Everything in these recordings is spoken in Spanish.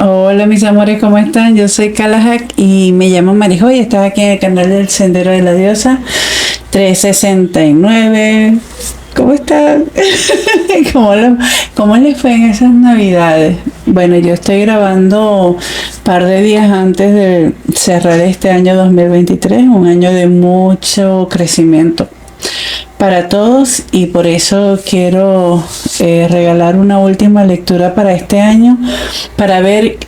Hola mis amores, ¿cómo están? Yo soy Kalahak y me llamo Marijo y estás aquí en el canal del Sendero de la Diosa 369. ¿Cómo están? ¿Cómo les fue en esas navidades? Bueno, yo estoy grabando un par de días antes de cerrar este año 2023, un año de mucho crecimiento para todos, y por eso quiero regalar una última lectura para este año para ver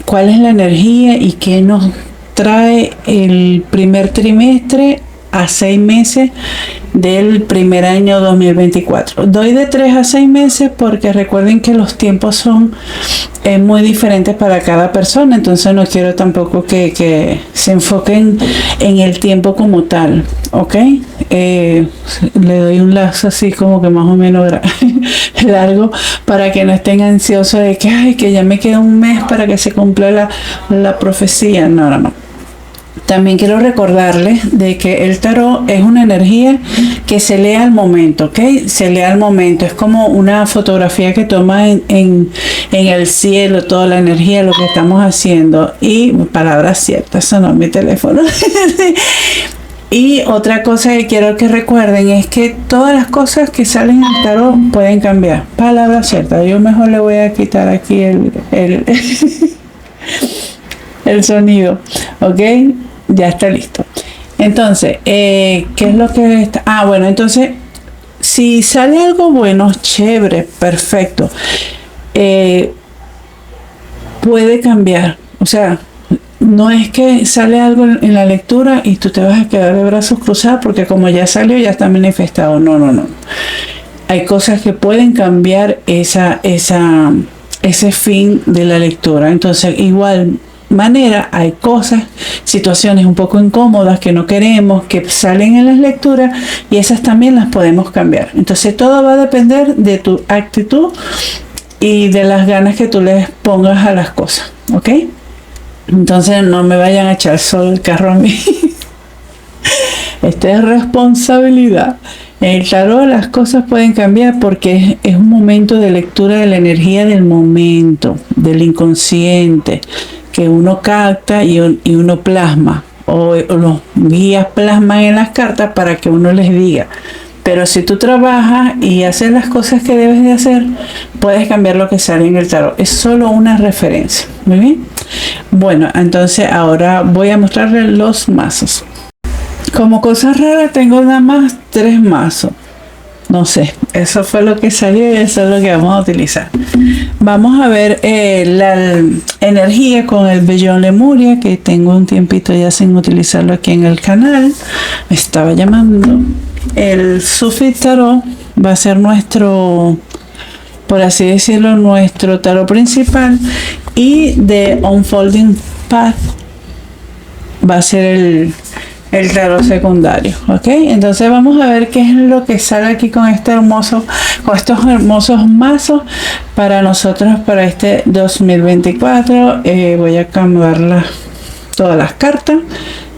cuál es la energía y qué nos trae el primer trimestre a 6 meses del primer año 2024. Doy de 3 a 6 meses porque recuerden que los tiempos son muy diferentes para cada persona, entonces no quiero tampoco que se enfoquen en el tiempo como tal, ¿ok? Le doy un lazo así como que más o menos largo para que no estén ansiosos de que, ay, que ya me queda un mes para que se cumpla la profecía. No. También quiero recordarles de que el tarot es una energía que se lee al momento, ¿ok? Se lee al momento. Es como una fotografía que toma en el cielo toda la energía, lo que estamos haciendo. Y palabras ciertas, sonó mi teléfono. Y otra cosa que quiero que recuerden es que todas las cosas que salen al tarot pueden cambiar. Palabras ciertas. Yo mejor le voy a quitar aquí el sonido, ¿ok? Ya está listo. Entonces, ¿qué es lo que está? Bueno, entonces, si sale algo bueno, chévere, perfecto. Puede cambiar. O sea, no es que sale algo en la lectura y tú te vas a quedar de brazos cruzados porque como ya salió, ya está manifestado. No. Hay cosas que pueden cambiar ese fin de la lectura. Entonces, igual manera, hay cosas, situaciones un poco incómodas que no queremos, que salen en las lecturas, y esas también las podemos cambiar. Entonces todo va a depender de tu actitud y de las ganas que tú les pongas a las cosas, ¿ok? Entonces no me vayan a echar solo el carro a mí. Esta es responsabilidad. En el tarot las cosas pueden cambiar porque es un momento de lectura de la energía del momento, del inconsciente, que uno capta y uno plasma, o los guías plasman en las cartas para que uno les diga. Pero si tú trabajas y haces las cosas que debes de hacer, puedes cambiar lo que sale en el tarot. Es solo una referencia. Muy bien. Bueno, entonces ahora voy a mostrarles los mazos. Como cosa rara tengo nada más 3 mazos. No sé, eso fue lo que salió y eso es lo que vamos a utilizar. Vamos a ver la energía con el Vellón Lemuria, que tengo un tiempito ya sin utilizarlo aquí en el canal. Me estaba llamando. El Sufit Tarot va a ser nuestro, por así decirlo, nuestro tarot principal. Y de Unfolding Path va a ser el tarot secundario, ¿ok? Entonces vamos a ver qué es lo que sale aquí con estos hermosos mazos para nosotros para este 2024. Voy a cambiar todas las cartas,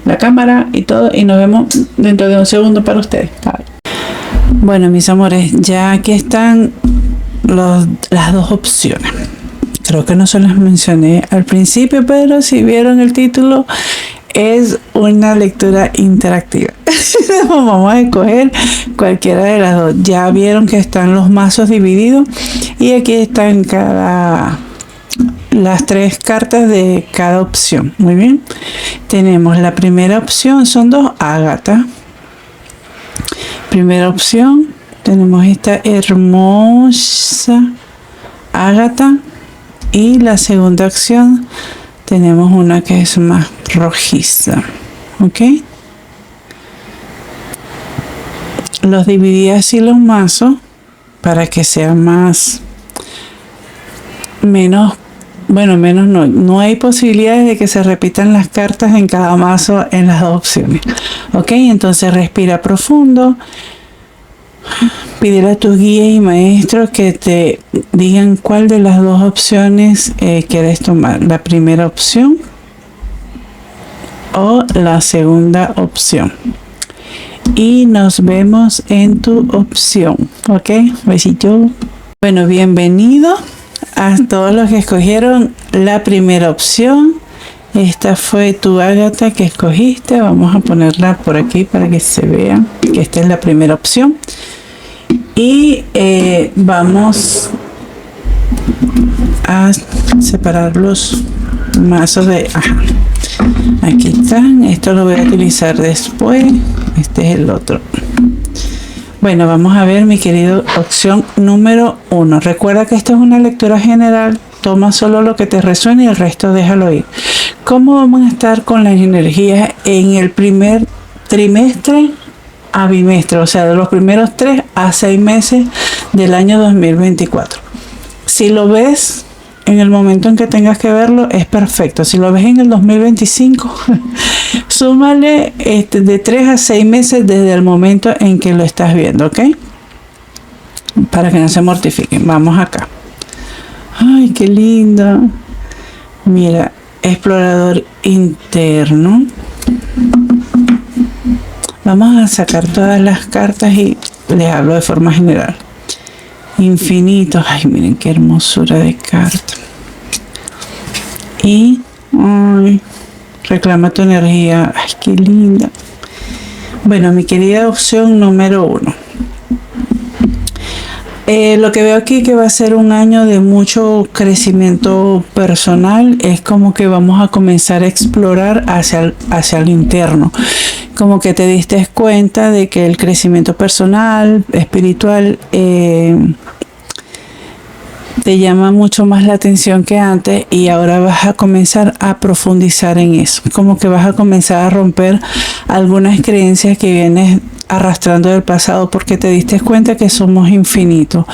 la cámara y todo, y nos vemos dentro de un segundo para ustedes. Bueno, mis amores, ya aquí están las dos opciones. Creo que no se las mencioné al principio, pero si vieron el título, es una lectura interactiva. Vamos a escoger cualquiera de las dos. Ya vieron que están los mazos divididos y aquí están las 3 cartas de cada opción. Muy bien. Tenemos la primera opción, son 2 ágatas. Primera opción, tenemos esta hermosa ágata, y la segunda opción tenemos una que es más rojiza, ¿ok? Los dividí así los mazos para que sea menos no hay posibilidades de que se repitan las cartas en cada mazo en las 2 opciones, ¿ok? Entonces respira profundo, pídele a tus guías y maestros que te digan cuál de las 2 opciones quieres tomar, la primera opción o la segunda opción, y nos vemos en tu opción, ok, besito. Bueno, bienvenido a todos los que escogieron la primera opción. Esta fue tu Ágata que escogiste. Vamos a ponerla por aquí para que se vea que esta es la primera opción. Y vamos a separar los mazos de... Ajá. Aquí están. Esto lo voy a utilizar después. Este es el otro. Bueno, vamos a ver, mi querido, opción número 1. Recuerda que esto es una lectura general. Toma solo lo que te resuene y el resto déjalo ir. ¿Cómo vamos a estar con las energías en el primer trimestre a bimestre? O sea, de los primeros 3 a 6 meses del año 2024. Si lo ves en el momento en que tengas que verlo, es perfecto. Si lo ves en el 2025, súmale de 3 a 6 meses desde el momento en que lo estás viendo, ¿ok? Para que no se mortifiquen. Vamos acá. Ay, qué lindo. Mira, explorador interno. Vamos a sacar todas las cartas y les hablo de forma general. Infinito. Ay, miren qué hermosura de carta. Y ay, reclama tu energía. Ay, qué linda. Bueno, mi querida opción número 1. Lo que veo aquí que va a ser un año de mucho crecimiento personal. Es como que vamos a comenzar a explorar hacia el interno. Como que te diste cuenta de que el crecimiento personal, espiritual, te llama mucho más la atención que antes, y ahora vas a comenzar a profundizar en eso. Como que vas a comenzar a romper algunas creencias que vienes arrastrando del pasado, porque te diste cuenta que somos infinitos.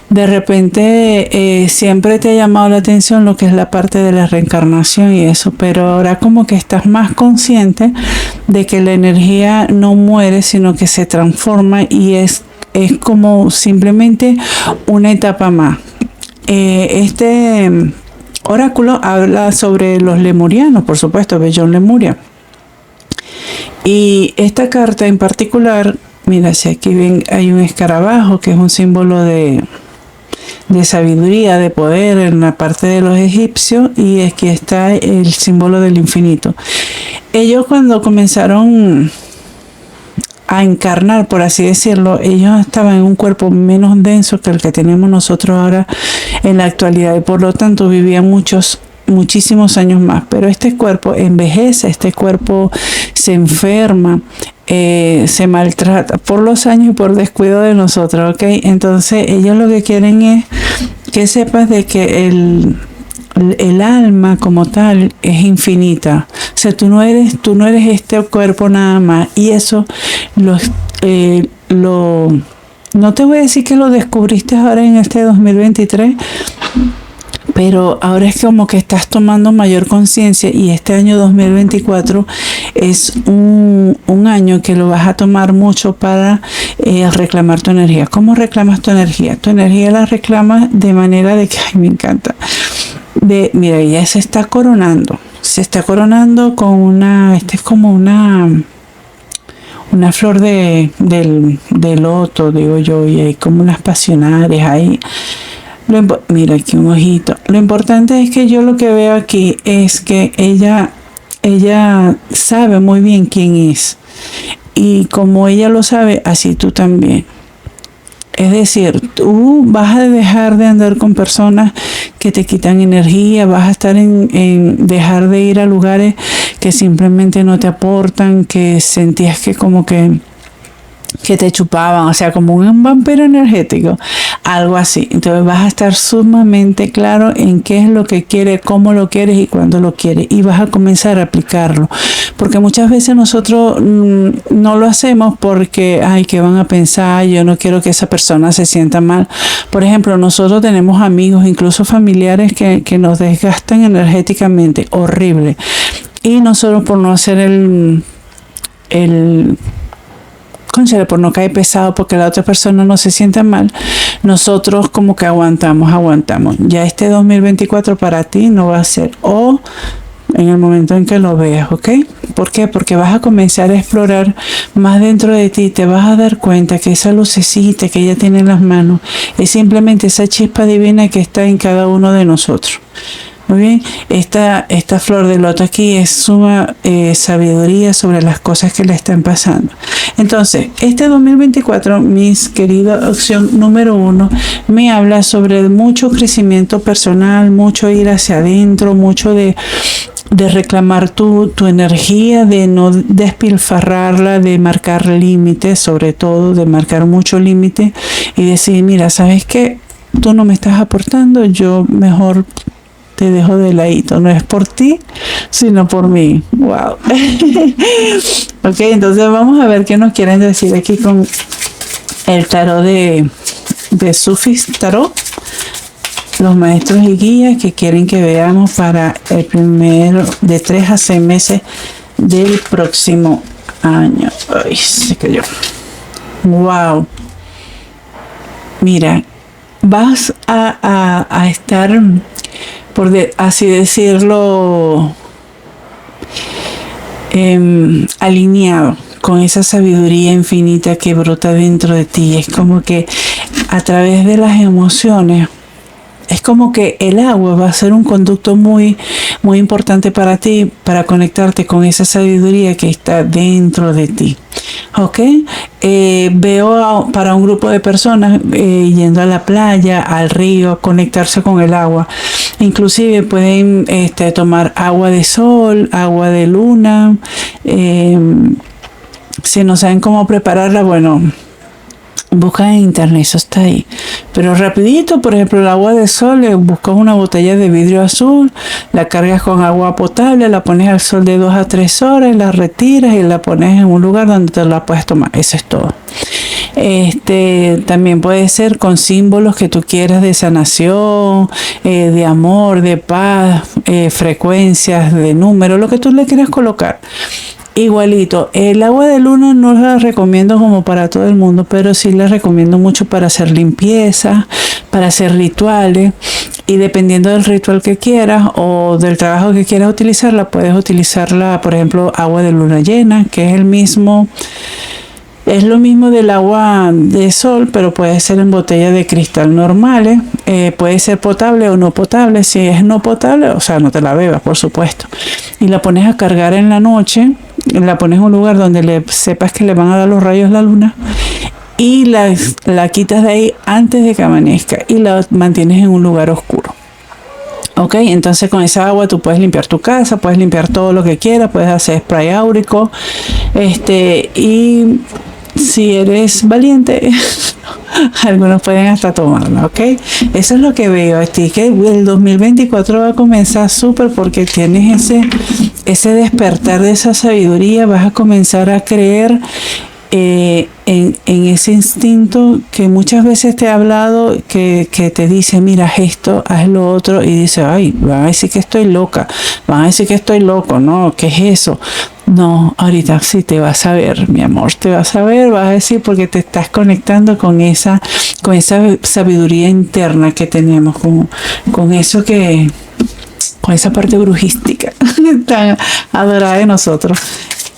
De repente siempre te ha llamado la atención lo que es la parte de la reencarnación y eso, pero ahora como que estás más consciente de que la energía no muere, sino que se transforma, y es como simplemente una etapa más. Este oráculo habla sobre los lemurianos, por supuesto, Bellón Lemuria. Y esta carta en particular, mira, si aquí ven, hay un escarabajo que es un símbolo de sabiduría, de poder en la parte de los egipcios, y aquí está el símbolo del infinito. Ellos, cuando comenzaron a encarnar, por así decirlo, ellos estaban en un cuerpo menos denso que el que tenemos nosotros ahora en la actualidad, y por lo tanto vivían muchísimos años más. Pero este cuerpo envejece, este cuerpo se enferma, se maltrata por los años y por descuido de nosotros, ¿ok? Entonces ellos lo que quieren es que sepas de que el alma como tal es infinita. O sea, tú no eres este cuerpo nada más, y eso no te voy a decir que lo descubriste ahora en este 2023, pero ahora es como que estás tomando mayor conciencia, y este año 2024 es un año que lo vas a tomar mucho para reclamar tu energía. ¿Cómo reclamas tu energía? Tu energía la reclamas de manera de que, ay, me encanta. Mira, ella se está coronando con esta es como una flor de loto, digo yo, y hay como unas pasionales ahí. Mira aquí un ojito. Lo importante es que yo lo que veo aquí es que ella sabe muy bien quién es, y como ella lo sabe, así tú también. Es decir, tú vas a dejar de andar con personas que te quitan energía, vas a estar en dejar de ir a lugares que simplemente no te aportan, que sentías que como que te chupaban, o sea, como un vampiro energético, algo así. Entonces vas a estar sumamente claro en qué es lo que quieres, cómo lo quieres y cuándo lo quieres, y vas a comenzar a aplicarlo, porque muchas veces nosotros no lo hacemos porque, ay, ¿qué van a pensar? Yo no quiero que esa persona se sienta mal. Por ejemplo, nosotros tenemos amigos, incluso familiares, que nos desgastan energéticamente, horrible, y nosotros, por no hacer por no caer pesado, porque la otra persona no se sienta mal, nosotros como que aguantamos. Ya este 2024 para ti no va a ser, o en el momento en que lo veas, ¿ok? ¿Por qué? Porque vas a comenzar a explorar más dentro de ti. Te vas a dar cuenta que esa lucecita que ella tiene en las manos es simplemente esa chispa divina que está en cada uno de nosotros. Muy bien, esta flor de loto aquí es suma sabiduría sobre las cosas que le están pasando. Entonces, este 2024, mis querida opción número 1, me habla sobre mucho crecimiento personal, mucho ir hacia adentro, mucho de reclamar tu energía, de no despilfarrarla, de marcar límites, sobre todo de marcar mucho límite y decir, mira, ¿sabes qué? Tú no me estás aportando, yo mejor te dejo de ladito, no es por ti, sino por mí. Wow. Ok, entonces vamos a ver qué nos quieren decir aquí con el tarot de Sufis Tarot. Los maestros y guías que quieren que veamos para el primero de 3 a 6 meses del próximo año. Ay, se cayó. Wow. Mira, vas a estar, por así decirlo, alineado con esa sabiduría infinita que brota dentro de ti. Es como que a través de las emociones, es como que el agua va a ser un conducto muy, muy importante para ti, para conectarte con esa sabiduría que está dentro de ti. ¿Ok? Veo para un grupo de personas yendo a la playa, al río, a conectarse con el agua. Inclusive pueden tomar agua de sol, agua de luna. Si no saben cómo prepararla, bueno, busca en internet, eso está ahí. Pero rapidito, por ejemplo, el agua de sol, buscas una botella de vidrio azul, la cargas con agua potable, la pones al sol de 2 a 3 horas, la retiras y la pones en un lugar donde te la puedes tomar. Eso es todo. También puede ser con símbolos que tú quieras de sanación, de amor, de paz, frecuencias, de número, lo que tú le quieras colocar. Igualito, el agua de luna no la recomiendo como para todo el mundo, pero sí la recomiendo mucho para hacer limpieza, para hacer rituales, y dependiendo del ritual que quieras o del trabajo que quieras utilizarla, puedes utilizarla, por ejemplo, agua de luna llena, que es lo mismo del agua de sol, pero puede ser en botellas de cristal normales. Puede ser potable o no potable. Si es no potable, o sea, no te la bebas, por supuesto. Y la pones a cargar en la noche. La pones en un lugar donde sepas que le van a dar los rayos la luna. Y la quitas de ahí antes de que amanezca. Y la mantienes en un lugar oscuro. Ok, entonces con esa agua tú puedes limpiar tu casa, puedes limpiar todo lo que quieras, puedes hacer spray áurico. Y si eres valiente, algunos pueden hasta tomarla, ¿ok? Eso es lo que veo. Así que el 2024 va a comenzar súper porque tienes ese despertar de esa sabiduría. Vas a comenzar a creer en ese instinto que muchas veces te he hablado, que te dice, mira, haz esto, haz lo otro, y dice, ay, van a decir que estoy loca, van a decir que estoy loco, no, ¿qué es eso? No, ahorita sí te vas a ver, mi amor, te vas a ver, vas a decir, porque te estás conectando con esa sabiduría interna que tenemos, con eso con esa parte brujística tan adorada de nosotros.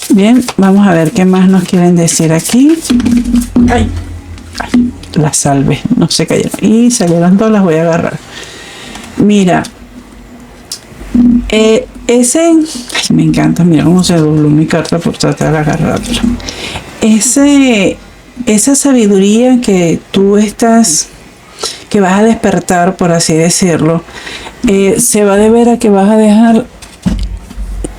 Bien, vamos a ver qué más nos quieren decir aquí. Ay, las salve, no se cayeron. Y salieron todas, las voy a agarrar. Mira, me encanta, mira cómo se dobló mi carta por tratar de agarrarla. Esa sabiduría que tú que vas a despertar, por así decirlo, se va a deber a que vas a dejar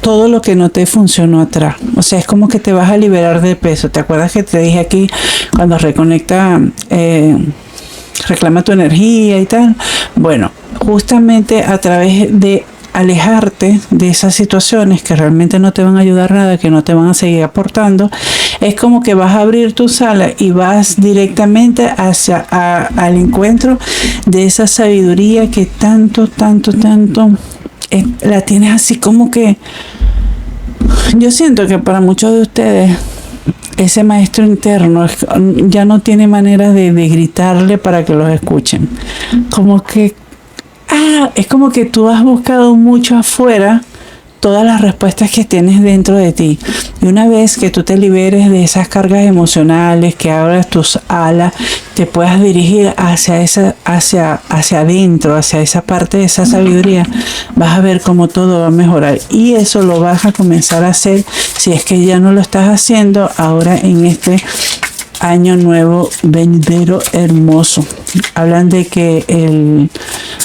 todo lo que no te funcionó atrás. O sea, es como que te vas a liberar de peso. ¿Te acuerdas que te dije aquí cuando reclama tu energía y tal? Bueno, justamente a través de alejarte de esas situaciones que realmente no te van a ayudar nada, que no te van a seguir aportando, es como que vas a abrir tu sala y vas directamente al encuentro de esa sabiduría que tanto la tienes así como que. Yo siento que para muchos de ustedes ese maestro interno ya no tiene manera de gritarle para que los escuchen. Como que es como que tú has buscado mucho afuera todas las respuestas que tienes dentro de ti. Y una vez que tú te liberes de esas cargas emocionales, que abras tus alas, te puedas dirigir hacia adentro, hacia esa parte de esa sabiduría, vas a ver cómo todo va a mejorar. Y eso lo vas a comenzar a hacer, si es que ya no lo estás haciendo, ahora en este año nuevo venidero hermoso. Hablan de que el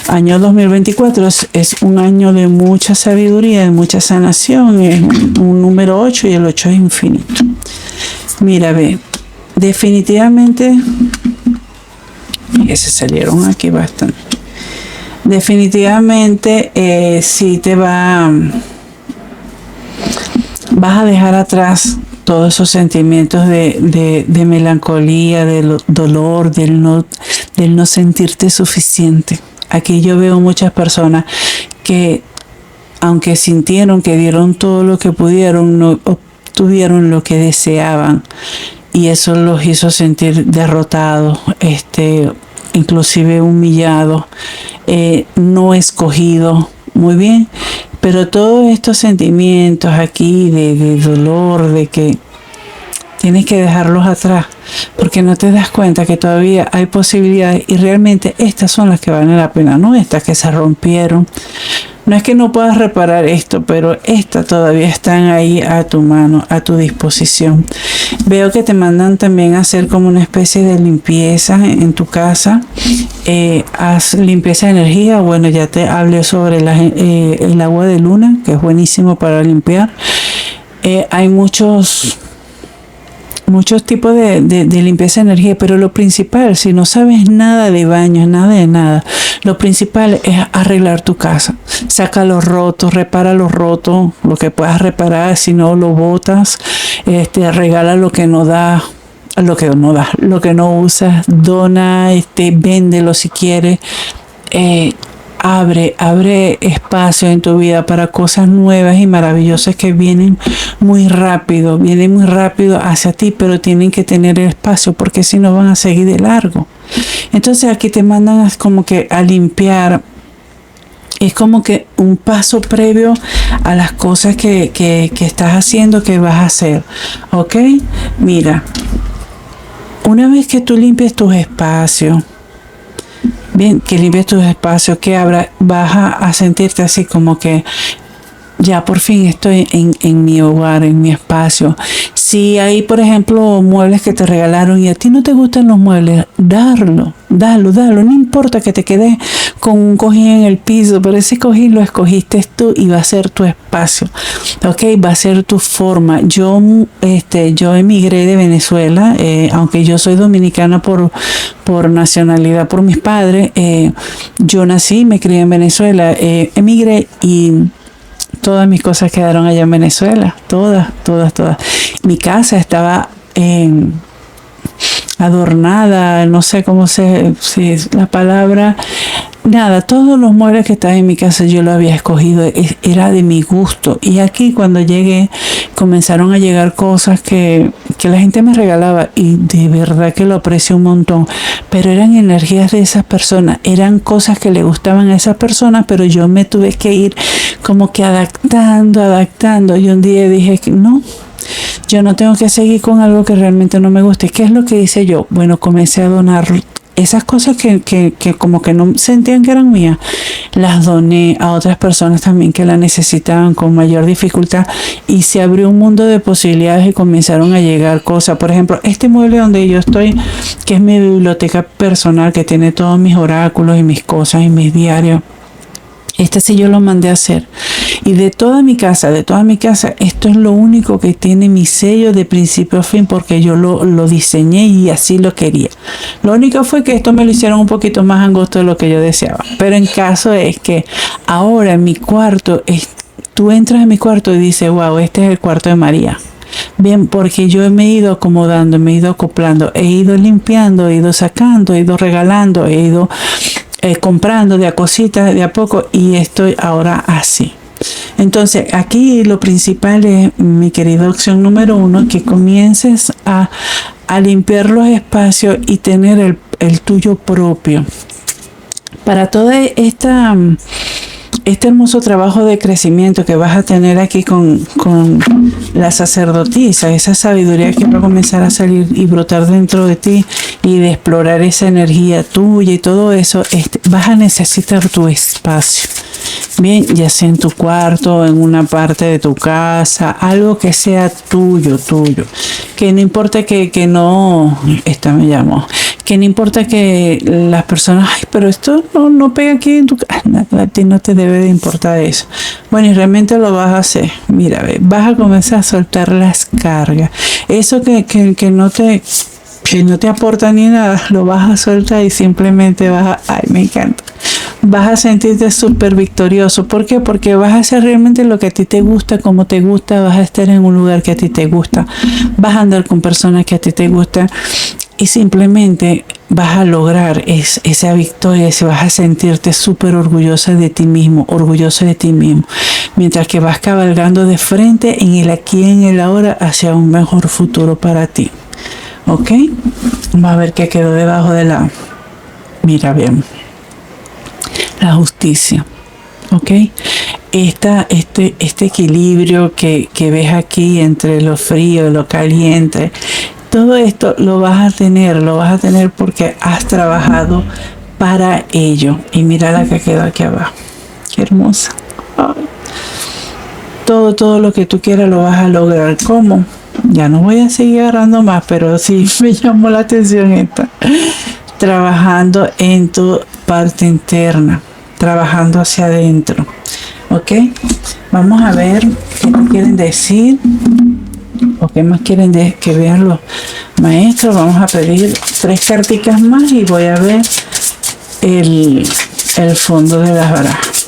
año 2024 es un año de mucha sabiduría, de mucha sanación, es un número 8 y el 8 es infinito. Mira, ve, definitivamente, que se salieron aquí bastante. Definitivamente sí te vas a dejar atrás todos esos sentimientos de melancolía, de dolor, del no sentirte suficiente. Aquí yo veo muchas personas que, aunque sintieron que dieron todo lo que pudieron, no obtuvieron lo que deseaban. Y eso los hizo sentir derrotados, inclusive humillados, no escogidos. Muy bien. Pero todos estos sentimientos aquí de dolor, de que tienes que dejarlos atrás, porque no te das cuenta que todavía hay posibilidades y realmente estas son las que valen la pena, no estas que se rompieron. No es que no puedas reparar esto, pero estas todavía están ahí a tu mano, a tu disposición. Veo que te mandan también a hacer como una especie de limpieza en tu casa. Haz limpieza de energía. Bueno, ya te hablé sobre el agua de luna, que es buenísimo para limpiar. Hay muchos tipos de limpieza de energía, pero lo principal, si no sabes nada de baños, nada de nada, lo principal es arreglar tu casa. Saca los rotos, repara los rotos, lo que puedas reparar, si no lo botas, regala lo que no da, lo que no usas, dona, véndelo si quieres. Abre espacio en tu vida para cosas nuevas y maravillosas que vienen muy rápido hacia ti, pero tienen que tener espacio porque si no van a seguir de largo. Entonces aquí te mandan como que a limpiar. Es como que un paso previo a las cosas que estás haciendo, que vas a hacer. ¿Ok? Mira, una vez que tú limpies tus espacios, bien, que limpies tus espacios, que abras, vas a sentirte así como que ya por fin estoy en mi hogar, en mi espacio. Si hay, por ejemplo, muebles que te regalaron y a ti no te gustan los muebles, dalo. No importa que te quedes con un cojín en el piso, pero ese cojín lo escogiste tú y va a ser tu espacio. Ok, va a ser tu forma. Yo emigré de Venezuela, aunque yo soy dominicana por nacionalidad, por mis padres. Yo nací, me crié en Venezuela, emigré y todas mis cosas quedaron allá en Venezuela, todas. Mi casa estaba adornada, no sé cómo si es la palabra, nada, todos los muebles que estaban en mi casa yo lo había escogido, era de mi gusto. Y aquí cuando llegué comenzaron a llegar cosas que la gente me regalaba y de verdad que lo aprecio un montón, pero eran energías de esas personas, eran cosas que le gustaban a esas personas, pero yo me tuve que ir como que adaptando y un día dije que no, yo no tengo que seguir con algo que realmente no me guste. ¿Qué es lo que hice yo? Bueno, comencé a donar esas cosas que como que no sentían que eran mías, las doné a otras personas también que la necesitaban con mayor dificultad y se abrió un mundo de posibilidades y comenzaron a llegar cosas. Por ejemplo, este mueble donde yo estoy, que es mi biblioteca personal, que tiene todos mis oráculos y mis cosas y mis diarios. Este sí yo lo mandé a hacer. Y de toda mi casa, esto es lo único que tiene mi sello de principio a fin porque yo lo diseñé y así lo quería. Lo único fue que esto me lo hicieron un poquito más angosto de lo que yo deseaba. Pero en caso es que ahora en mi cuarto, tú entras en mi cuarto y dices, wow, este es el cuarto de María. Bien, porque yo me he ido acomodando, me he ido acoplando, he ido limpiando, he ido sacando, he ido regalando, he ido comprando de a cositas, de a poco, y estoy ahora así. Entonces aquí lo principal es, mi querida opción número 1, que comiences a limpiar los espacios y tener el tuyo propio. Para toda esta este hermoso trabajo de crecimiento que vas a tener aquí con la sacerdotisa, esa sabiduría que va a comenzar a salir y brotar dentro de ti y de explorar esa energía tuya y todo eso, vas a necesitar tu espacio. Bien, ya sea en tu cuarto, en una parte de tu casa, algo que sea tuyo. Que no importa que no, esta me llamó, que no importa que las personas, ay, pero esto no pega aquí en tu casa, a ti no te debe de importar eso. Bueno, y realmente lo vas a hacer. Mira, vas a comenzar a soltar las cargas. Eso que no te aporta ni nada, lo vas a soltar y simplemente ay, me encanta. Vas a sentirte súper victorioso. ¿Por qué? Porque vas a hacer realmente lo que a ti te gusta, como te gusta, vas a estar en un lugar que a ti te gusta, vas a andar con personas que a ti te gustan y simplemente vas a lograr esa victoria, y vas a sentirte súper orgullosa de ti mismo, orgulloso de ti mismo, mientras que vas cabalgando de frente en el aquí y en el ahora hacia un mejor futuro para ti. ¿Ok? Vamos a ver qué quedó debajo de la... Mira bien. La justicia, ¿ok? Este equilibrio que ves aquí entre lo frío y lo caliente, todo esto lo vas a tener porque has trabajado para ello. Y mira la que quedó aquí abajo, qué hermosa. Ay. Todo lo que tú quieras lo vas a lograr. ¿Cómo? Ya no voy a seguir agarrando más, pero sí me llamó la atención esta. Trabajando en tu parte interna, trabajando hacia adentro. ¿Ok? Vamos a ver qué te quieren decir o qué más quieren que vean los maestros. Vamos a pedir 3 carticas más y voy a ver el fondo de las barajas.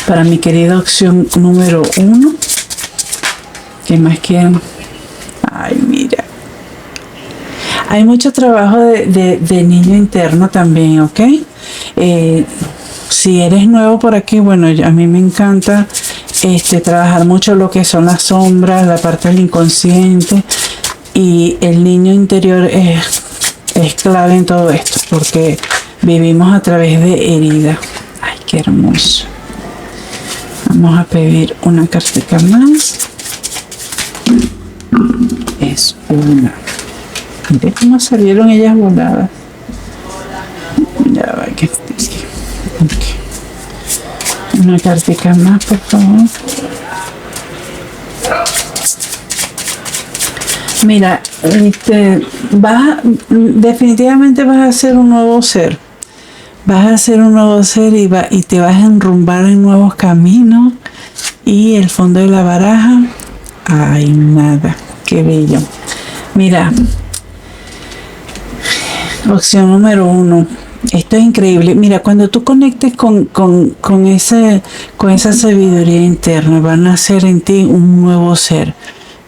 Para mi querida opción número 1. ¿Qué más quieren? Ay, mira. Hay mucho trabajo de niño interno también, ¿ok? Si eres nuevo por aquí, bueno, a mí me encanta trabajar mucho lo que son las sombras, la parte del inconsciente, y el niño interior es clave en todo esto, porque vivimos a través de heridas. Ay, qué hermoso. Vamos a pedir una cartica más. Es una. Mire cómo salieron ellas voladas. Ya va, que okay. Una cartica más, por favor. Mira, definitivamente vas a ser un nuevo ser. Vas a ser un nuevo ser y te vas a enrumbar en nuevos caminos. Y el fondo de la baraja, ay, nada, qué bello. Mira, opción número 1. Esto es increíble. Mira, cuando tú conectes con esa sabiduría interna, van a nacer en ti un nuevo ser.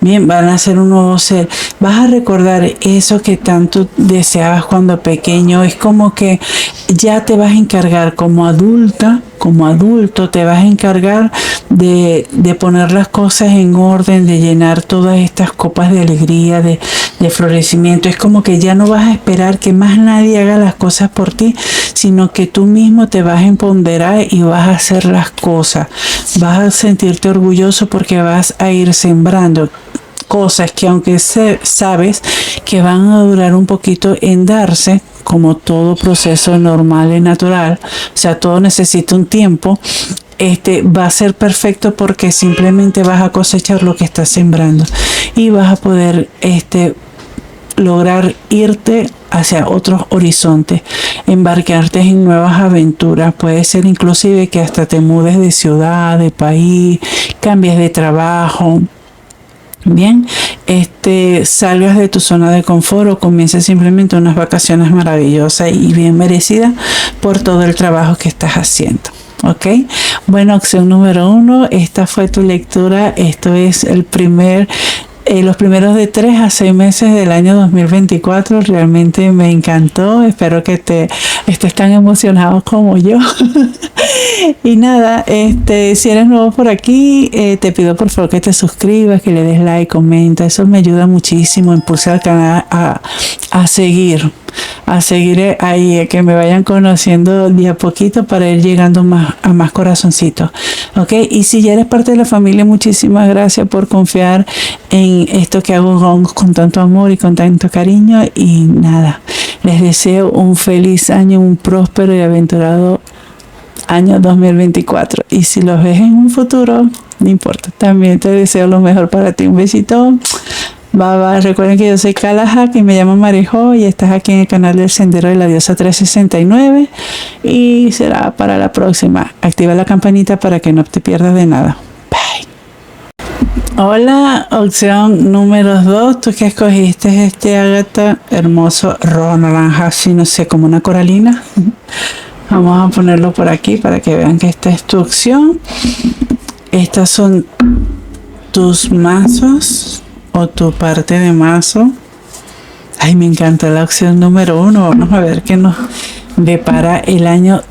Bien, van a ser un nuevo ser. Vas a recordar eso que tanto deseabas cuando pequeño. Es como que ya te vas a encargar como adulto, te vas a encargar de poner las cosas en orden, de llenar todas estas copas de alegría, de florecimiento. Es como que ya no vas a esperar que más nadie haga las cosas por ti, sino que tú mismo te vas a empoderar y vas a hacer las cosas. Vas a sentirte orgulloso porque vas a ir sembrando cosas que, aunque sabes que van a durar un poquito en darse, como todo proceso normal y natural, o sea, todo necesita un tiempo, va a ser perfecto porque simplemente vas a cosechar lo que estás sembrando y vas a poder lograr irte hacia otros horizontes, embarcarte en nuevas aventuras. Puede ser inclusive que hasta te mudes de ciudad, de país, cambies de trabajo. Bien, salgas de tu zona de confort o comiences simplemente unas vacaciones maravillosas y bien merecidas por todo el trabajo que estás haciendo. ¿Ok? Bueno, opción número 1, esta fue tu lectura. Esto es los primeros de 3 a 6 meses del año 2024. Realmente me encantó. Espero que estés tan emocionado como yo. Y nada, si eres nuevo por aquí, te pido por favor que te suscribas, que le des like, comenta. Eso me ayuda muchísimo, impulsa al canal a a seguir ahí, que me vayan conociendo de a poquito para ir llegando a más corazoncitos, ¿ok? Y si ya eres parte de la familia, muchísimas gracias por confiar en esto que hago con tanto amor y con tanto cariño. Y nada, les deseo un feliz año, un próspero y aventurado año 2024. Y si los ves en un futuro, no importa, también te deseo lo mejor para ti. Un besito. Bye bye. Recuerden que yo soy Kalaha, que me llamo Marijo, y estás aquí en el canal del Sendero de la Diosa 369. Y será para la próxima. Activa la campanita para que no te pierdas de nada. Bye. Hola, opción número 2. Tú que escogiste este ágata hermoso, rojo naranja, así no sé, como una coralina. Vamos a ponerlo por aquí para que vean que esta es tu opción. Estas son tus mazos o tu parte de mazo. Ay, me encanta la opción número 1. Vamos a ver qué nos depara el año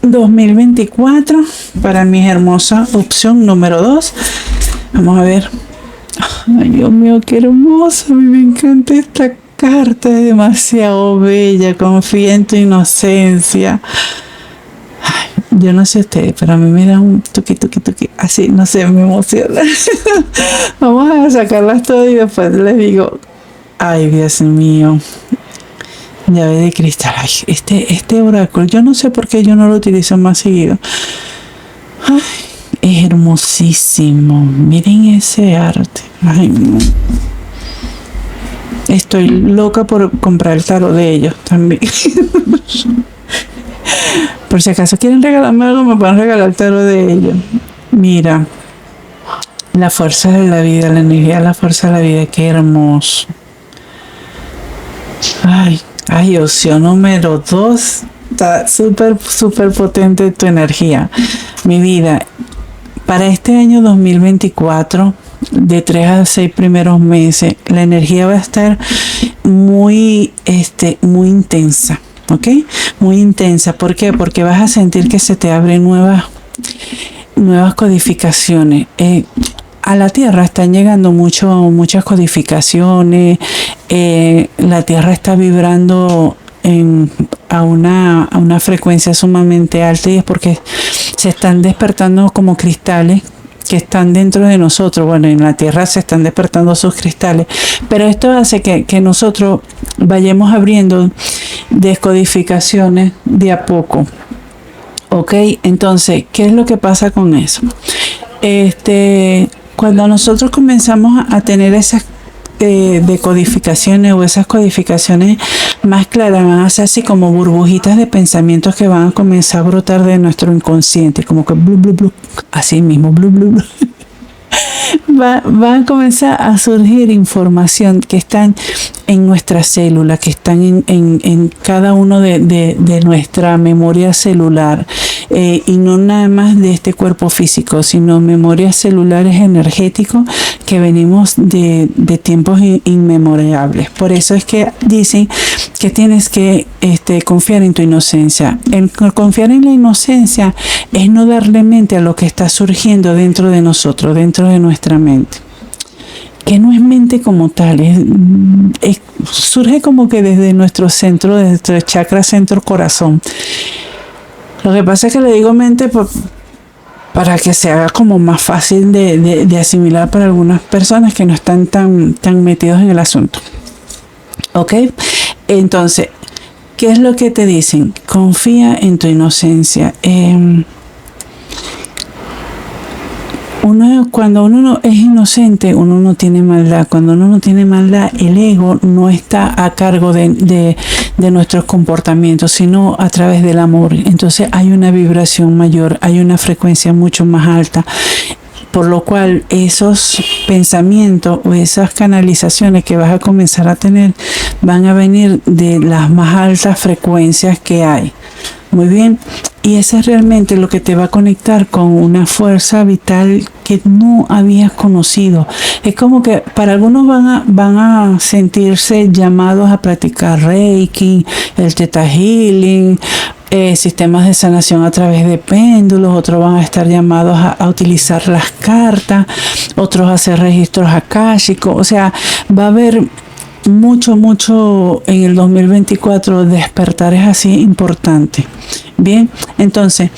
2024 para mi hermosa opción número 2. Vamos a ver. Ay, Dios mío, qué hermosa. A mí me encanta esta carta, es demasiado bella. Confía en tu inocencia. Ay, yo no sé ustedes, pero a mí me da un tuqui, así, no sé, me emociona. Vamos a sacarlas todas y después les digo, ay, Dios mío, llave de cristal. Ay, este oráculo, yo no sé por qué yo no lo utilizo más seguido. Ay, es hermosísimo. Miren ese arte. Ay, no. Estoy loca por comprar el tarot de ellos también. Por si acaso quieren regalarme algo, me pueden regalar el tarot de ellos. Mira, la fuerza de la vida, la energía de la fuerza de la vida, qué hermoso. Ay, opción número 2. Está súper potente tu energía. Mi vida, para este año 2024, de 3 a 6 primeros meses, la energía va a estar muy intensa. ¿Ok? Muy intensa. ¿Por qué? Porque vas a sentir que se te abren nuevas codificaciones. A la Tierra están llegando muchas codificaciones. La Tierra está vibrando a una frecuencia sumamente alta, y es porque se están despertando como cristales que están dentro de nosotros. Bueno, en la Tierra se están despertando sus cristales, pero esto hace que nosotros vayamos abriendo descodificaciones de a poco. Ok, entonces, ¿qué es lo que pasa con eso? Cuando nosotros comenzamos a tener esas decodificaciones o esas codificaciones más claras, van a ser así como burbujitas de pensamientos que van a comenzar a brotar de nuestro inconsciente, como que blu, blu, blu, así mismo, blu, blu, blu. Va a comenzar a surgir información que están en nuestras células, que están en cada uno de nuestra memoria celular, y no nada más de este cuerpo físico, sino memorias celulares energéticos que venimos de tiempos inmemorables. Por eso es que dicen que tienes que confiar en tu inocencia. El confiar en la inocencia es no darle mente a lo que está surgiendo dentro de nosotros, dentro de nuestra mente, que no es mente como tal, surge como que desde nuestro centro, desde nuestro chakra centro corazón. Lo que pasa es que le digo mente para que se haga como más fácil de asimilar para algunas personas que no están tan metidos en el asunto. ¿Ok? Entonces, ¿qué es lo que te dicen? Confía en tu inocencia. Cuando uno no es inocente, uno no tiene maldad. Cuando uno no tiene maldad, el ego no está a cargo de nuestros comportamientos, sino a través del amor. Entonces hay una vibración mayor, hay una frecuencia mucho más alta, por lo cual esos pensamientos o esas canalizaciones que vas a comenzar a tener van a venir de las más altas frecuencias que hay. Muy bien, y eso es realmente lo que te va a conectar con una fuerza vital que no habías conocido. Es como que para algunos van a sentirse llamados a practicar Reiki, el Theta Healing, sistemas de sanación a través de péndulos. Otros van a estar llamados a utilizar las cartas, otros a hacer registros akáshicos. O sea, va a haber mucho en el 2024, despertar es así importante. Bien, entonces,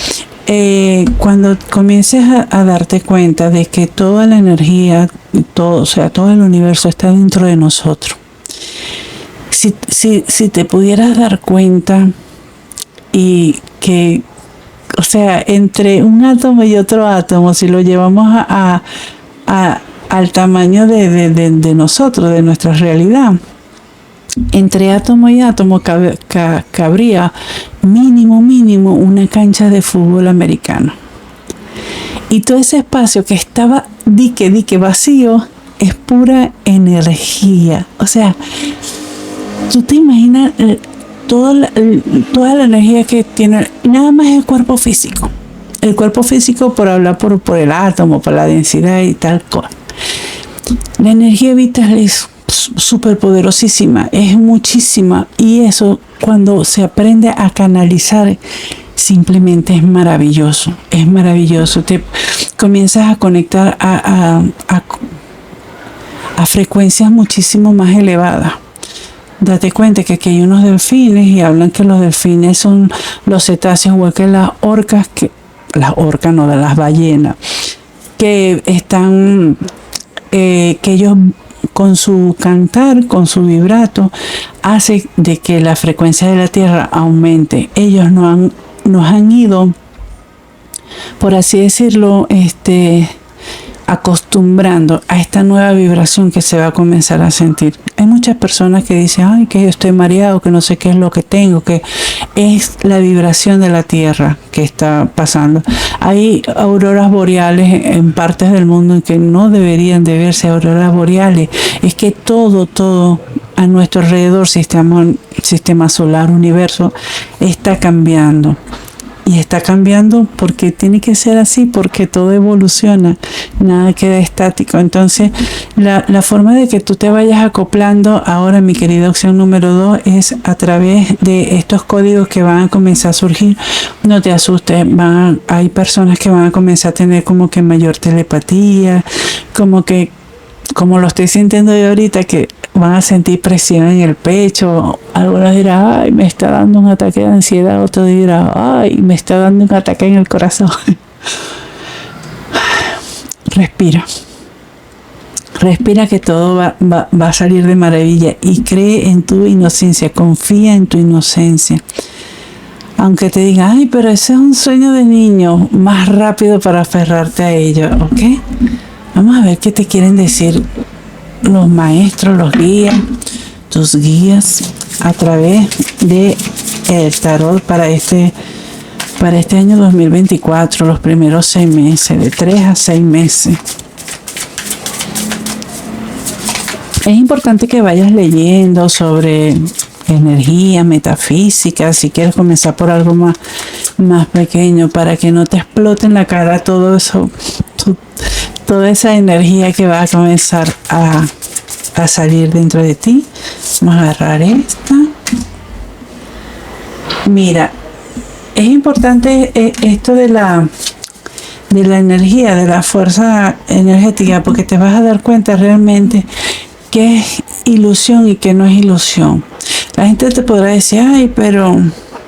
cuando comiences a darte cuenta de que toda la energía, todo, o sea, todo el universo está dentro de nosotros. Si te pudieras dar cuenta y que, o sea, entre un átomo y otro átomo, si lo llevamos al tamaño de nosotros, de nuestra realidad, entre átomo y átomo cabría mínimo una cancha de fútbol americano. Y todo ese espacio que estaba dique vacío es pura energía. O sea, tú te imaginas toda la energía que tiene, nada más el cuerpo físico. El cuerpo físico, por hablar por el átomo, por la densidad y tal cosa. La energía vital es súper poderosísima, es muchísima, y eso cuando se aprende a canalizar simplemente es maravilloso, te comienzas a conectar a frecuencias muchísimo más elevadas. Date cuenta que aquí hay unos delfines y hablan que los delfines son los cetáceos, igual que las orcas, de las ballenas, que están, que ellos con su cantar, con su vibrato, hace de que la frecuencia de la Tierra aumente. Ellos nos han ido, por así decirlo, acostumbrando a esta nueva vibración que se va a comenzar a sentir. Hay muchas personas que dicen, ay, que yo estoy mareado, que no sé qué es lo que tengo, que es la vibración de la Tierra que está pasando. Hay auroras boreales en partes del mundo en que no deberían de verse auroras boreales. Es que todo a nuestro alrededor, sistema solar, universo, está cambiando. Y está cambiando porque tiene que ser así, porque todo evoluciona, nada queda estático. Entonces, la forma de que tú te vayas acoplando ahora, mi querida opción número 2, es a través de estos códigos que van a comenzar a surgir. No te asustes, hay personas que van a comenzar a tener como que mayor telepatía, como lo estoy sintiendo yo ahorita, que van a sentir presión en el pecho. Algunos dirán, ay, me está dando un ataque de ansiedad. Otros dirán, ay, me está dando un ataque en el corazón. Respira que todo va a salir de maravilla, y cree en tu inocencia, confía en tu inocencia. Aunque te digan, ay, pero ese es un sueño de niño, más rápido para aferrarte a ello, ¿ok? Vamos a ver qué te quieren decir los maestros, los guías, tus guías a través de el tarot para este año 2024, los primeros 6 meses, de 3 a 6 meses. Es importante que vayas leyendo sobre energía, metafísica, si quieres comenzar por algo más pequeño, para que no te explote en la cara todo eso, toda esa energía que va a comenzar a salir dentro de ti. Vamos a agarrar esta. Mira, es importante esto de la energía, de la fuerza energética, porque te vas a dar cuenta realmente qué es ilusión y qué no es ilusión. La gente te podrá decir, ay, pero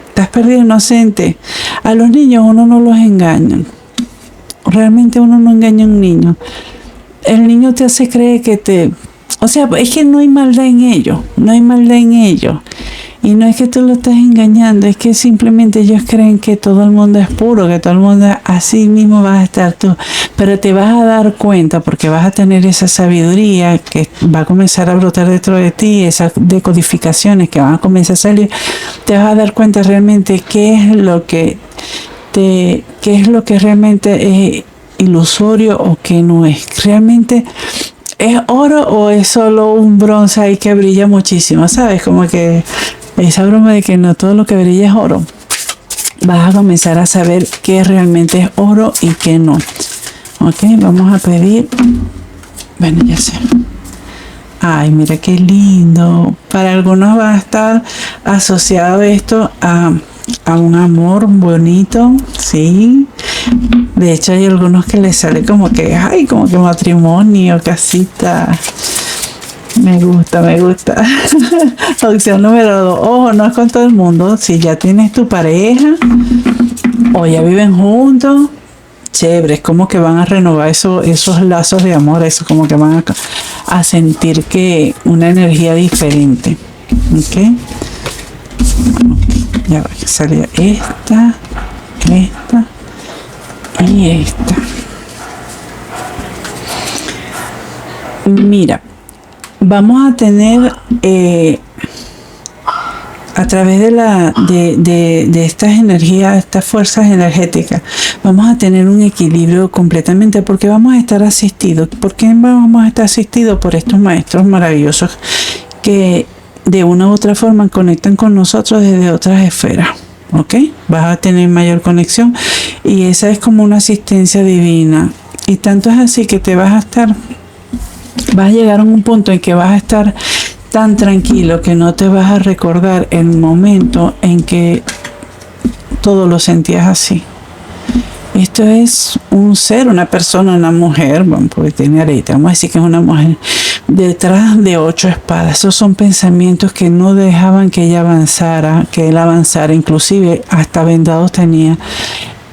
estás perdido, inocente. A los niños uno no los engaña. Realmente uno no engaña a un niño. El niño te hace creer que o sea, es que no hay maldad en ellos. Y no es que tú lo estás engañando, es que simplemente ellos creen que todo el mundo es puro, que todo el mundo así mismo vas a estar tú. Pero te vas a dar cuenta, porque vas a tener esa sabiduría que va a comenzar a brotar dentro de ti, esas decodificaciones que van a comenzar a salir. Te vas a dar cuenta realmente qué es lo que realmente es ilusorio o qué no es. Realmente ¿es oro o es solo un bronce ahí que brilla muchísimo? ¿Sabes? Como que esa broma de que no todo lo que brilla es oro. Vas a comenzar a saber qué realmente es oro y qué no. Ok, vamos a pedir. Bueno, ya sé. Ay, mira qué lindo. Para algunos va a estar asociado esto a un amor bonito, sí. De hecho, hay algunos que les sale como que matrimonio, casita. Me gusta, me gusta. Opción número 2. Ojo, no es con todo el mundo. Si ya tienes tu pareja o ya viven juntos, chévere. Es como que van a renovar esos lazos de amor. Eso como que van a sentir que una energía diferente. ¿Ok? Ya va, que salía esta y esta. Mira, vamos a tener a través de estas energías, estas fuerzas energéticas, vamos a tener un equilibrio completamente porque vamos a estar asistidos. ¿Por qué vamos a estar asistidos? Por estos maestros maravillosos que de una u otra forma conectan con nosotros desde otras esferas. ¿Ok? Vas a tener mayor conexión y esa es como una asistencia divina. Y tanto es así que vas a llegar a un punto en que vas a estar tan tranquilo que no te vas a recordar el momento en que todo lo sentías así. Esto es un ser, una persona, una mujer, bueno, porque tiene arete, vamos a decir que es una mujer, detrás de 8 espadas. Esos son pensamientos que no dejaban que ella avanzara, que él avanzara, inclusive hasta vendados tenía.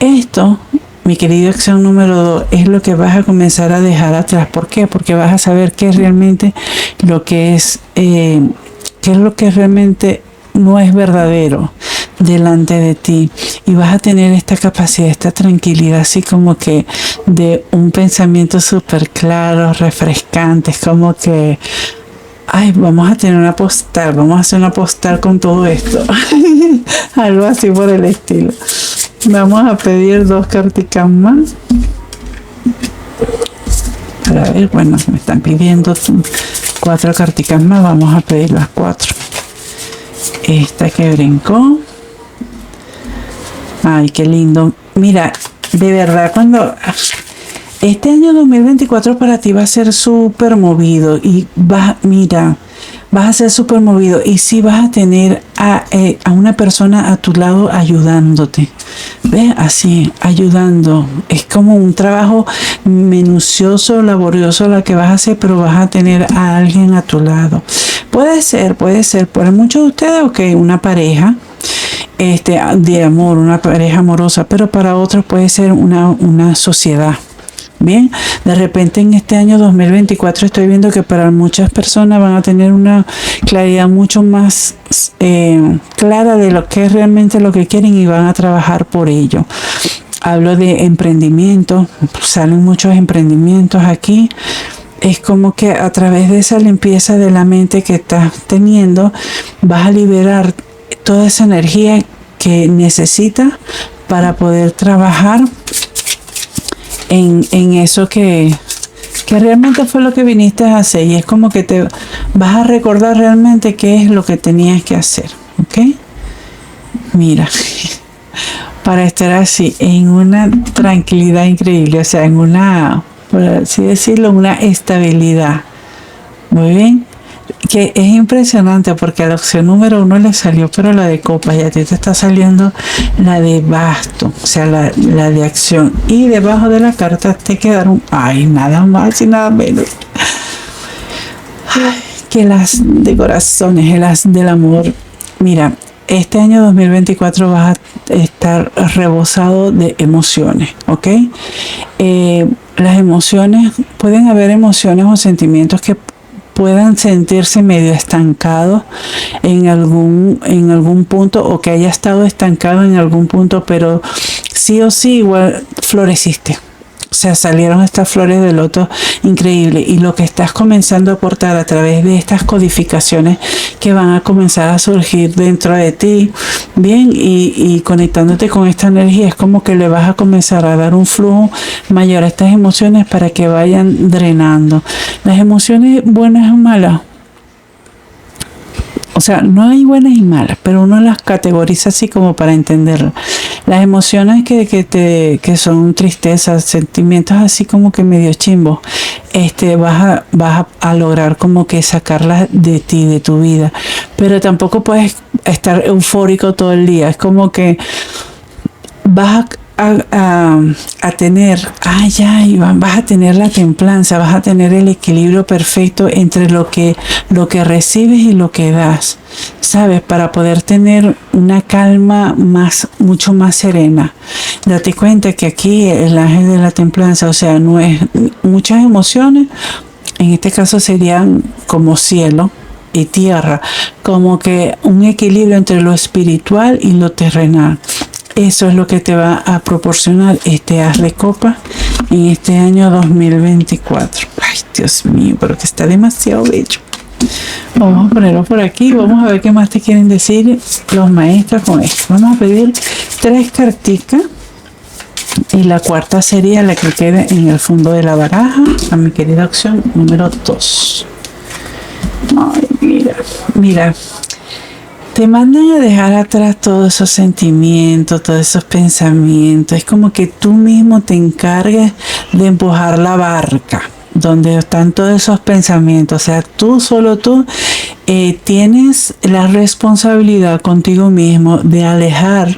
Esto, mi querida acción número 2, es lo que vas a comenzar a dejar atrás. ¿Por qué? Porque vas a saber qué es realmente lo que es, qué es lo que realmente no es verdadero delante de ti, y vas a tener esta capacidad, esta tranquilidad, así como que de un pensamiento súper claro, refrescante. Es como que, ay, vamos a tener una postal, vamos a hacer una postal con todo esto. Algo así por el estilo. Vamos a pedir 2 carticas más. Para ver, bueno, me están pidiendo 4 carticas más, vamos a pedir las 4. Esta que brincó. Ay, qué lindo. Mira, de verdad, cuando este año 2024 para ti va a ser súper movido y vas a ser súper movido, y sí vas a tener a una persona a tu lado ayudándote. ¿Ves? Así, ayudando. Es como un trabajo minucioso, laborioso lo que vas a hacer, pero vas a tener a alguien a tu lado. Puede ser, para muchos de ustedes, ok, una pareja de amor, una pareja amorosa, pero para otros puede ser una sociedad. Bien, de repente en este año 2024 estoy viendo que para muchas personas van a tener una claridad mucho más clara de lo que es realmente lo que quieren y van a trabajar por ello. Hablo de emprendimiento, salen muchos emprendimientos aquí. Es como que a través de esa limpieza de la mente que estás teniendo, vas a liberar toda esa energía que necesitas para poder trabajar en eso que realmente fue lo que viniste a hacer, y es como que te vas a recordar realmente qué es lo que tenías que hacer. ¿Ok? Mira, para estar así en una tranquilidad increíble, o sea, en una, por así decirlo, una estabilidad. Muy bien. Que es impresionante porque a la opción número 1 le salió, pero la de copas, y a ti te está saliendo la de basto, o sea, la de acción. Y debajo de la carta te quedaron, ay, nada más y nada menos, ay, que las de corazones, el as del amor. Mira, este año 2024 vas a estar rebosado de emociones, ¿ok? Las emociones, pueden haber emociones o sentimientos que puedan sentirse medio estancados en algún punto, o que haya estado estancado en algún punto, pero sí o sí igual floreciste. O sea, salieron estas flores de loto increíble, y lo que estás comenzando a aportar a través de estas codificaciones que van a comenzar a surgir dentro de ti, bien, y conectándote con esta energía, es como que le vas a comenzar a dar un flujo mayor a estas emociones para que vayan drenando. Las emociones buenas o malas, o sea, no hay buenas y malas, pero uno las categoriza así como para entenderlas. Las emociones que son tristezas, sentimientos así como que medio chimbos, vas a lograr como que sacarlas de ti, de tu vida. Pero tampoco puedes estar eufórico todo el día. Es como que vas a tener, vas a tener la templanza, vas a tener el equilibrio perfecto entre lo que recibes y lo que das, ¿sabes? Para poder tener una calma mucho más serena. Date cuenta que aquí el ángel de la templanza, o sea, no es muchas emociones, en este caso serían como cielo y tierra, como que un equilibrio entre lo espiritual y lo terrenal. Eso es lo que te va a proporcionar este as de copa en este año 2024. Ay, Dios mío, pero que está demasiado bello. Vamos a ponerlo por aquí. Vamos a ver qué más te quieren decir los maestros con esto. Vamos a pedir 3 carticas. Y la cuarta sería la que quede en el fondo de la baraja. A mi querida opción número 2. Ay, mira. Te mandan a dejar atrás todos esos sentimientos, todos esos pensamientos. Es como que tú mismo te encargues de empujar la barca donde están todos esos pensamientos. O sea, solo tú tienes la responsabilidad contigo mismo de alejar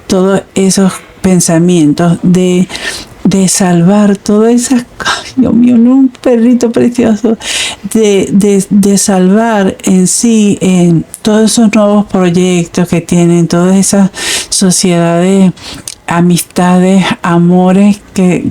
todos esos pensamientos, de salvar todas esas, ay, Dios mío, no, un perrito precioso, de salvar en sí todos esos nuevos proyectos que tienen, todas esas sociedades, amistades, amores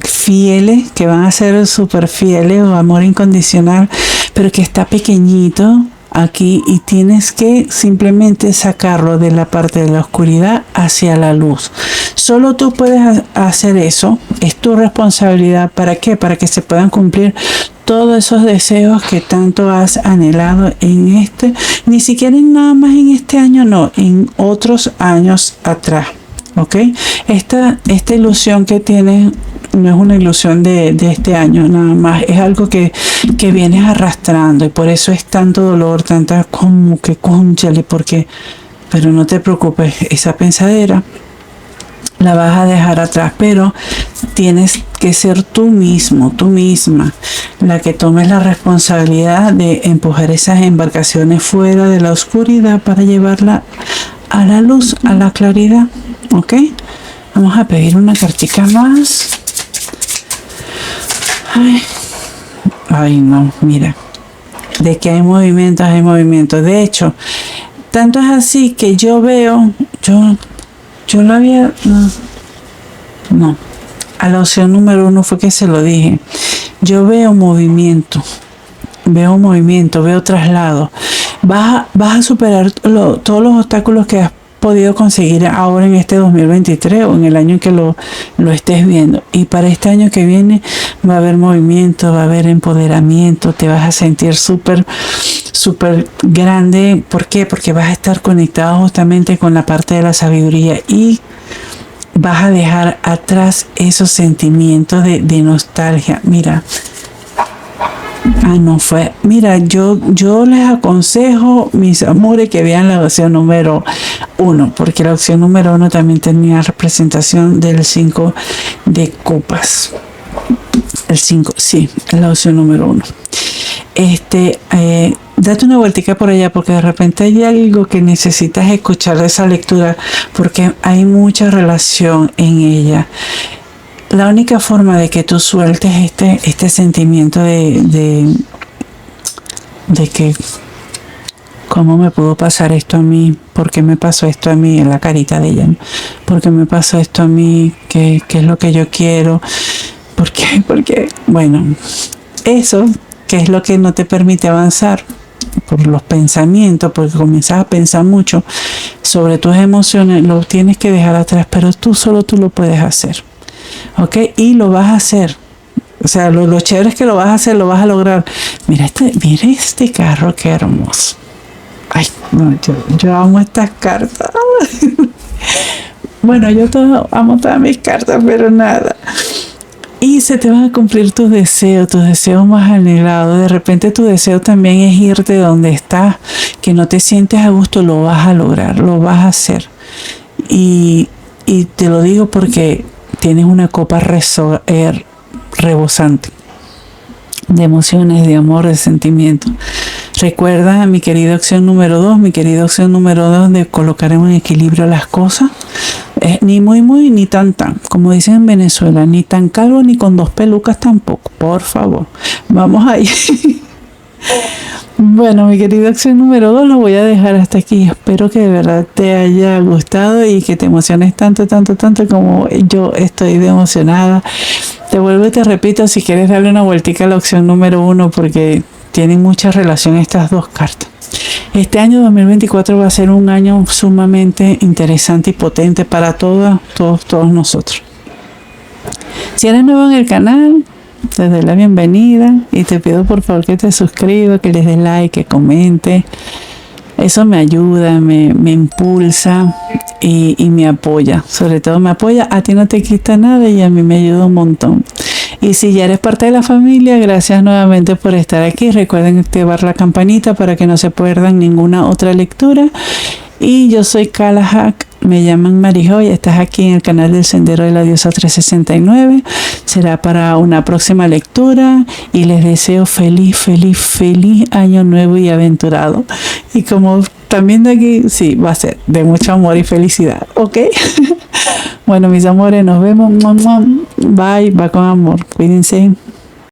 fieles, que van a ser súper fieles, o amor incondicional, pero que está pequeñito aquí y tienes que simplemente sacarlo de la parte de la oscuridad hacia la luz. Solo tú puedes hacer eso, es tu responsabilidad. ¿Para qué? Para que se puedan cumplir todos esos deseos que tanto has anhelado ni siquiera nada más en este año, no, en otros años atrás. ¿Ok? Esta ilusión que tienes no es una ilusión de este año nada más, es algo que vienes arrastrando, y por eso es tanto dolor, tanta como que cónchale, pero no te preocupes, esa pensadera la vas a dejar atrás, pero tienes que ser tú mismo, tú misma, la que tomes la responsabilidad de empujar esas embarcaciones fuera de la oscuridad para llevarla a la luz, a la claridad. ¿Ok? Vamos a pedir una cartica más. Ay, no, mira. De que hay movimientos, hay movimientos. De hecho, tanto es así que yo veo, yo la había, no, a la opción número 1 fue que se lo dije. Yo veo movimiento, veo traslado. Vas a superar todos los obstáculos que has podido conseguir ahora en este 2023 o en el año en que lo estés viendo, y para este año que viene va a haber movimiento, va a haber empoderamiento, te vas a sentir súper grande. ¿Por qué? Porque vas a estar conectado justamente con la parte de la sabiduría y vas a dejar atrás esos sentimientos de nostalgia. Mira, mira, yo les aconsejo, mis amores, que vean la opción número 1, porque la opción número 1 también tenía representación del 5 de copas. El 5, sí, es la opción número 1. Date una vueltica por allá, porque de repente hay algo que necesitas escuchar de esa lectura, porque hay mucha relación en ella. La única forma de que tú sueltes este sentimiento de que ¿cómo me pudo pasar esto a mí? ¿Por qué me pasó esto a mí? En la carita de ella, ¿no? ¿Por qué me pasó esto a mí? ¿Qué es lo que yo quiero? ¿Por qué? Porque, bueno, eso que es lo que no te permite avanzar por los pensamientos, porque comienzas a pensar mucho sobre tus emociones, lo tienes que dejar atrás, pero solo tú lo puedes hacer. ¿Ok? Y lo vas a hacer. O sea, lo chévere es que lo vas a hacer, lo vas a lograr. Mira este carro, qué hermoso. Ay, no, yo amo estas cartas. Bueno, yo amo todas mis cartas, pero nada. Y se te van a cumplir tus deseos más anhelados. De repente tu deseo también es irte donde estás, que no te sientes a gusto, lo vas a lograr, lo vas a hacer. Y te lo digo porque tienes una copa rebosante de emociones, de amor, de sentimientos. Recuerda mi querida opción número 2, de colocar en equilibrio las cosas. Ni muy muy ni tan tan, como dicen en Venezuela, ni tan calvo ni con 2 pelucas tampoco, por favor. Vamos ahí. Bueno, mi querida acción número 2 lo voy a dejar hasta aquí. Espero que de verdad te haya gustado y que te emociones tanto, tanto, tanto como yo estoy de emocionada. Te vuelvo y te repito, si quieres darle una vueltica a la opción número 1 porque tienen mucha relación estas dos cartas. Este año 2024 va a ser un año sumamente interesante y potente para todos nosotros. Si eres nuevo en el canal, te doy la bienvenida y te pido por favor que te suscribas, que les des like, que comente. Eso me ayuda, me impulsa y me apoya. Sobre todo me apoya. A ti no te quita nada y a mí me ayuda un montón. Y si ya eres parte de la familia, gracias nuevamente por estar aquí. Recuerden activar la campanita para que no se pierdan ninguna otra lectura. Y yo soy Kala Hack, me llaman Marijo y estás aquí en el canal del Sendero de la Diosa 369. Será para una próxima lectura y les deseo feliz, feliz, feliz año nuevo y aventurado. Y como también de aquí, sí, va a ser de mucho amor y felicidad, ¿ok? Bueno, mis amores, nos vemos. Bye, va con amor. Cuídense.